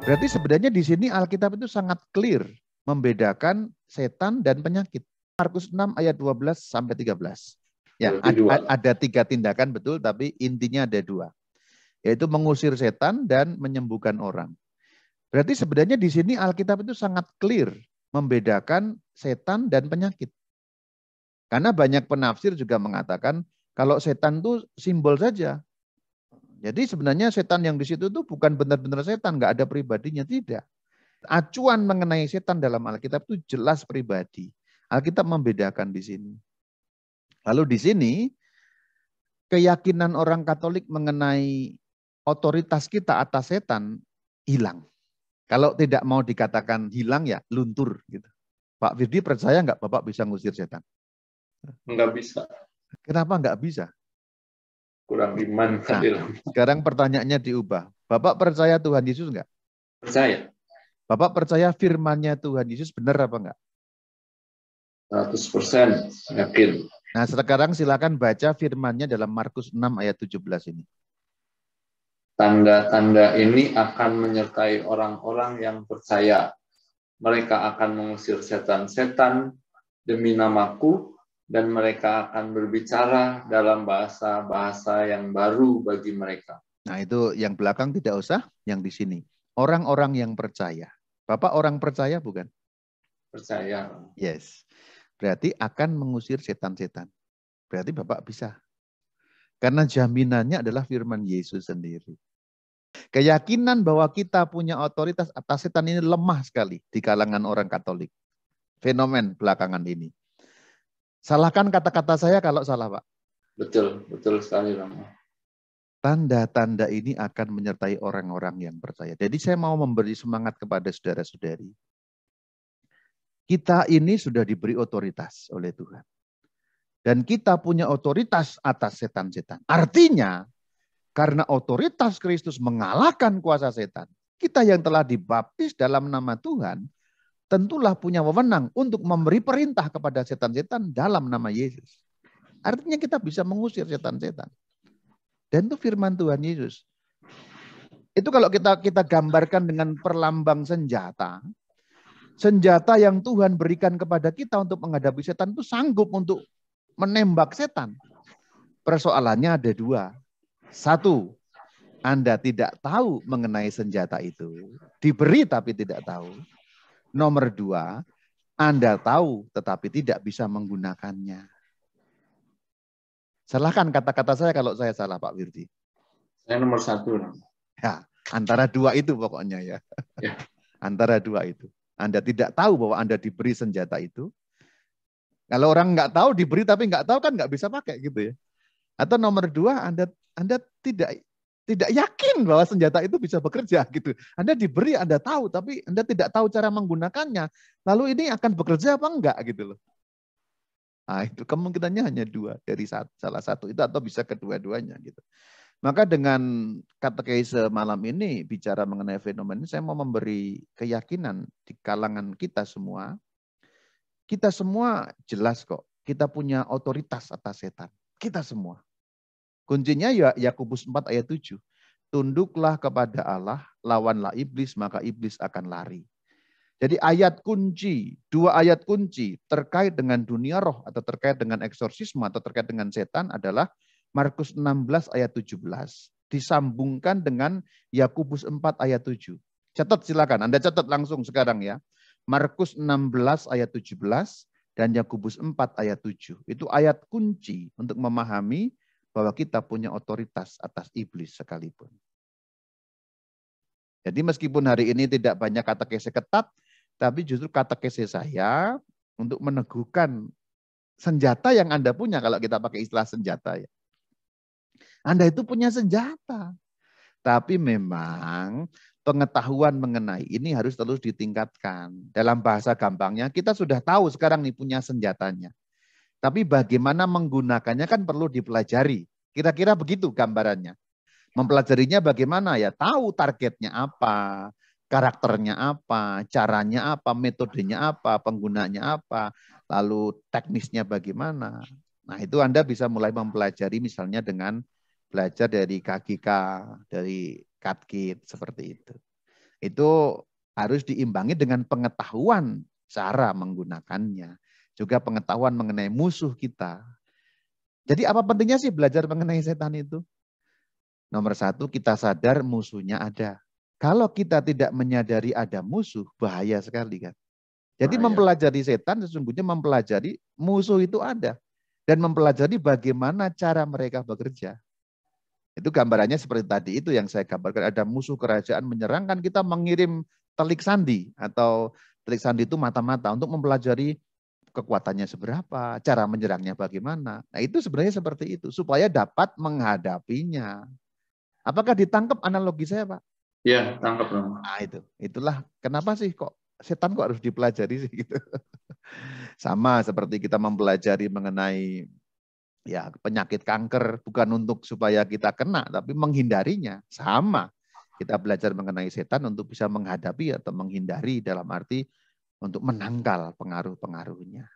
Berarti sebenarnya di sini Alkitab itu sangat clear membedakan setan dan penyakit. Markus 6 ayat 12 sampai 13. Ya, ada 3 tindakan betul, tapi intinya ada 2. Yaitu mengusir setan dan menyembuhkan orang. Berarti sebenarnya di sini Alkitab itu sangat clear membedakan setan dan penyakit. Karena banyak penafsir juga mengatakan kalau setan itu simbol saja. Jadi sebenarnya setan yang di situ itu bukan benar-benar setan, nggak ada pribadinya, tidak. Acuan mengenai setan dalam Alkitab itu jelas pribadi. Alkitab membedakan di sini. Lalu di sini keyakinan orang Katolik mengenai otoritas kita atas setan hilang. Kalau tidak mau dikatakan hilang ya luntur gitu. Pak Firdi percaya nggak Bapak bisa ngusir setan? Nggak bisa. Kenapa nggak bisa? Kurang iman. Nah, sekarang pertanyaannya diubah. Bapak percaya Tuhan Yesus nggak? Percaya. Bapak percaya firman-Nya Tuhan Yesus benar apa enggak? 100% yakin. Nah, sekarang silakan baca firman-Nya dalam Markus 6 ayat 17 ini. Tanda-tanda ini akan menyertai orang-orang yang percaya. Mereka akan mengusir setan-setan demi namaku, dan mereka akan berbicara dalam bahasa-bahasa yang baru bagi mereka. Nah, itu yang belakang tidak usah, yang di sini. Orang-orang yang percaya. Bapak orang percaya bukan? Percaya. Yes. Berarti akan mengusir setan-setan. Berarti Bapak bisa. Karena jaminannya adalah firman Yesus sendiri. Keyakinan bahwa kita punya otoritas atas setan ini lemah sekali di kalangan orang Katolik. Fenomen belakangan ini. Salahkan kata-kata saya kalau salah, Pak. Betul, betul sekali, Rama. Tanda-tanda ini akan menyertai orang-orang yang percaya. Jadi saya mau memberi semangat kepada saudara-saudari. Kita ini sudah diberi otoritas oleh Tuhan. Dan kita punya otoritas atas setan-setan. Artinya, karena otoritas Kristus mengalahkan kuasa setan, kita yang telah dibaptis dalam nama Tuhan, tentulah punya wewenang untuk memberi perintah kepada setan-setan dalam nama Yesus. Artinya kita bisa mengusir setan-setan. Dan itu firman Tuhan Yesus. Itu kalau kita gambarkan dengan perlambang senjata. Senjata yang Tuhan berikan kepada kita untuk menghadapi setan itu sanggup untuk menembak setan. Persoalannya ada 2. 1, Anda tidak tahu mengenai senjata itu. Diberi tapi tidak tahu. Nomor 2, Anda tahu tetapi tidak bisa menggunakannya. Salahkan kata-kata saya kalau saya salah, Pak Wirdi. Saya nomor 1. Ya, antara 2 itu pokoknya ya. Ya. Antara 2 itu. Anda tidak tahu bahwa Anda diberi senjata itu. Kalau orang nggak tahu diberi tapi nggak tahu kan nggak bisa pakai gitu ya. Atau nomor 2, Anda tidak yakin bahwa senjata itu bisa bekerja gitu. Anda diberi, Anda tahu, tapi Anda tidak tahu cara menggunakannya. Lalu ini akan bekerja apa enggak gitu loh. Nah, itu kemungkinannya hanya 2 dari salah satu itu atau bisa kedua-duanya gitu. Maka dengan katekese malam ini bicara mengenai fenomena ini, saya mau memberi keyakinan di kalangan kita semua. Kita semua jelas kok, kita punya otoritas atas setan. Kita semua. Kuncinya ya Yakobus 4 ayat 7. Tunduklah kepada Allah, lawanlah iblis, maka iblis akan lari. Jadi ayat kunci, 2 ayat kunci terkait dengan dunia roh atau terkait dengan eksorsisme atau terkait dengan setan adalah Markus 16 ayat 17. Disambungkan dengan Yakobus 4 ayat 7. Catat silakan, Anda catat langsung sekarang ya. Markus 16 ayat 17 dan Yakobus 4 ayat 7. Itu ayat kunci untuk memahami bahwa kita punya otoritas atas iblis sekalipun. Jadi meskipun hari ini tidak banyak katekese ketat, tapi justru katekese saya untuk meneguhkan senjata yang Anda punya, kalau kita pakai istilah senjata ya. Anda itu punya senjata. Tapi memang pengetahuan mengenai ini harus terus ditingkatkan. Dalam bahasa gampangnya, kita sudah tahu sekarang nih punya senjatanya. Tapi bagaimana menggunakannya kan perlu dipelajari. Kira-kira begitu gambarannya. Mempelajarinya bagaimana ya? Tahu targetnya apa, karakternya apa, caranya apa, metodenya apa, penggunanya apa, lalu teknisnya bagaimana. Nah itu Anda bisa mulai mempelajari misalnya dengan belajar dari KGK, dari Katkit, seperti itu. Itu harus diimbangi dengan pengetahuan cara menggunakannya. Juga pengetahuan mengenai musuh kita. Jadi apa pentingnya sih belajar mengenai setan itu? Nomor satu, kita sadar musuhnya ada. Kalau kita tidak menyadari ada musuh, bahaya sekali kan. Jadi mempelajari setan sesungguhnya mempelajari musuh itu ada. Dan mempelajari bagaimana cara mereka bekerja. Itu gambarannya seperti tadi itu yang saya gambarkan. Ada musuh kerajaan menyerang, kan kita mengirim telik sandi. Atau telik sandi itu mata-mata untuk mempelajari kekuatannya seberapa, cara menyerangnya bagaimana. Nah itu sebenarnya seperti itu. Supaya dapat menghadapinya. Apakah ditangkap analogi saya, Pak? Ya, tangkap. Nah itulah kenapa sih kok setan kok harus dipelajari sih gitu. Sama seperti kita mempelajari mengenai ya penyakit kanker, bukan untuk supaya kita kena, tapi menghindarinya. Sama, kita belajar mengenai setan untuk bisa menghadapi atau menghindari, dalam arti untuk menangkal pengaruh-pengaruhnya.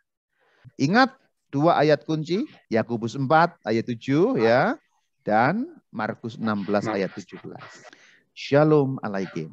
Ingat 2 ayat kunci, Yakobus 4 ayat 7 ya, dan Markus 16 ayat 17. Shalom alaikum.